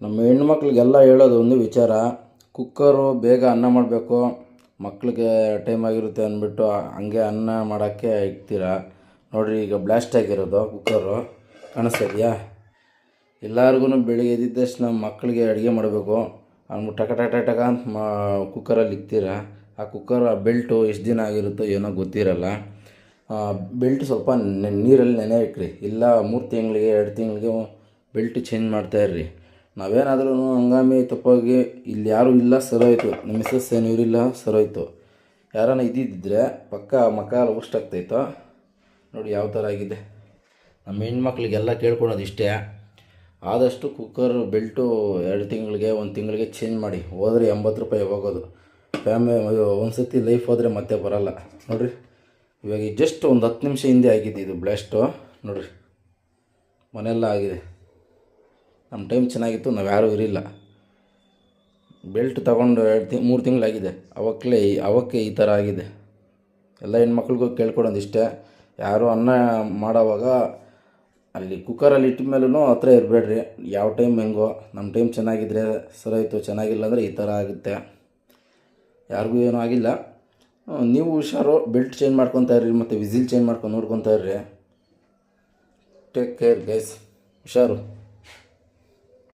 ನಮ್ಮ ಹೆಣ್ಮಕ್ಳಿಗೆಲ್ಲ ಹೇಳೋದು ಒಂದು ವಿಚಾರ, ಕುಕ್ಕರು ಬೇಗ ಅನ್ನ ಮಾಡಬೇಕು, ಮಕ್ಳಿಗೆ ಟೈಮ್ ಆಗಿರುತ್ತೆ ಅಂದ್ಬಿಟ್ಟು ಹಂಗೆ ಅನ್ನ ಮಾಡೋಕ್ಕೆ ಇಕ್ತೀರಾ. ನೋಡಿರಿ, ಈಗ ಬ್ಲಾಸ್ಟ್ ಆಗಿರೋದು ಕುಕ್ಕರು ಕಾಣಿಸ್ತಿದೆಯಾ? ಎಲ್ಲರಿಗೂ ಬೆಳಿಗ್ಗೆ ಎದ್ದಿದ ತಕ್ಷಣ ಮಕ್ಕಳಿಗೆ ಅಡುಗೆ ಮಾಡಬೇಕು ಅಂದ್ಬಿಟ್ಟು ಟಕ ಟಕ ಟಕ ಅಂತ ಕುಕ್ಕರಲ್ಲಿ ಇಕ್ತೀರಾ. ಆ ಕುಕ್ಕರ್ ಬೆಲ್ಟು ಎಷ್ಟು ದಿನ ಆಗಿರುತ್ತೋ ಏನೋ ಗೊತ್ತಿರಲ್ಲ. ಬೆಲ್ಟ್ ಸ್ವಲ್ಪ ನೀರಲ್ಲಿ ನೆನೆ ಇಕ್ರಿ, ಇಲ್ಲ 3 ತಿಂಗಳಿಗೆ 2 ತಿಂಗಳಿಗೆ ಬೆಲ್ಟ್ ಚೇಂಜ್ ಮಾಡ್ತಾಯಿರ್ರಿ. ನಾವೇನಾದ್ರೂ ಹಂಗಾಮಿ ತಪ್ಪಾಗಿ ಇಲ್ಲಿ ಯಾರೂ ಇಲ್ಲ ಸರೋಯ್ತು, ನಮ್ಮ ಮಿಸ್ಸಸ್ ಏನು ಇವರಿಲ್ಲ ಸರೋಯ್ತು, ಯಾರಾನ ಇದ್ದಿದ್ದರೆ ಪಕ್ಕ ಮಕ್ಕ ಆಗ್ತಾಯಿತ್ತು. ನೋಡಿ ಯಾವ ಥರ ಆಗಿದೆ. ನಮ್ಮ ಹೆಣ್ಮಕ್ಳಿಗೆಲ್ಲ ಕೇಳ್ಕೊಳೋದು ಇಷ್ಟೇ, ಆದಷ್ಟು ಕುಕ್ಕರ್ ಬೆಲ್ಟು 2 ತಿಂಗಳಿಗೆ 1 ತಿಂಗಳಿಗೆ ಚೇಂಜ್ ಮಾಡಿ. ಹೋದರೆ 80 ರೂಪಾಯಿ ಹೋಗೋದು. ಒಂದು ಸತಿ ಲೈಫ್ ಹೋದರೆ ಮತ್ತೆ ಬರೋಲ್ಲ. ನೋಡಿರಿ, ಇವಾಗ ಜಸ್ಟ್ ಒಂದು 10 ನಿಮಿಷ ಹಿಂದೆ ಆಗಿದೆ ಇದು ಬ್ಲಾಸ್ಟು. ನೋಡಿರಿ, ಮನೆಯೆಲ್ಲ ಆಗಿದೆ. ನಮ್ಮ ಟೈಮ್ ಚೆನ್ನಾಗಿತ್ತು, ನಾವು ಯಾರೂ ಇರಲಿಲ್ಲ. ಬೆಲ್ಟ್ ತೊಗೊಂಡು 3 ತಿಂಗಳಾಗಿದೆ, ಅವಕ್ಕೆ ಈ ಥರ ಆಗಿದೆ. ಎಲ್ಲ ಹೆಣ್ಮಕ್ಳಿಗೂ ಕೇಳ್ಕೊಡೋದು ಇಷ್ಟೇ, ಯಾರು ಅನ್ನ ಮಾಡೋವಾಗ ಅಲ್ಲಿ ಕುಕ್ಕರಲ್ಲಿ ಇಟ್ಟ ಮೇಲೂ ಹತ್ರ ಇರಬೇಡ್ರಿ. ಯಾವ ಟೈಮ್ ಹೆಂಗೋ, ನಮ್ಮ ಟೈಮ್ ಚೆನ್ನಾಗಿದ್ದರೆ ಸರೋಯ್ತು, ಚೆನ್ನಾಗಿಲ್ಲ ಅಂದರೆ ಈ ಥರ ಆಗುತ್ತೆ. ಯಾರಿಗೂ ಏನೂ ಆಗಿಲ್ಲ. ನೀವು ಹುಷಾರು, ಬೆಲ್ಟ್ ಚೇಂಜ್ ಮಾಡ್ಕೊತಾ ಇರ್ರಿ, ಮತ್ತು ವಿಸಿಲ್ ಚೇಂಜ್ ಮಾಡ್ಕೊಂಡು ನೋಡ್ಕೊತಾ ಇರ್ರಿ. ಟೇಕ್ ಕೇರ್ ಗೈಸ್, ಹುಷಾರು.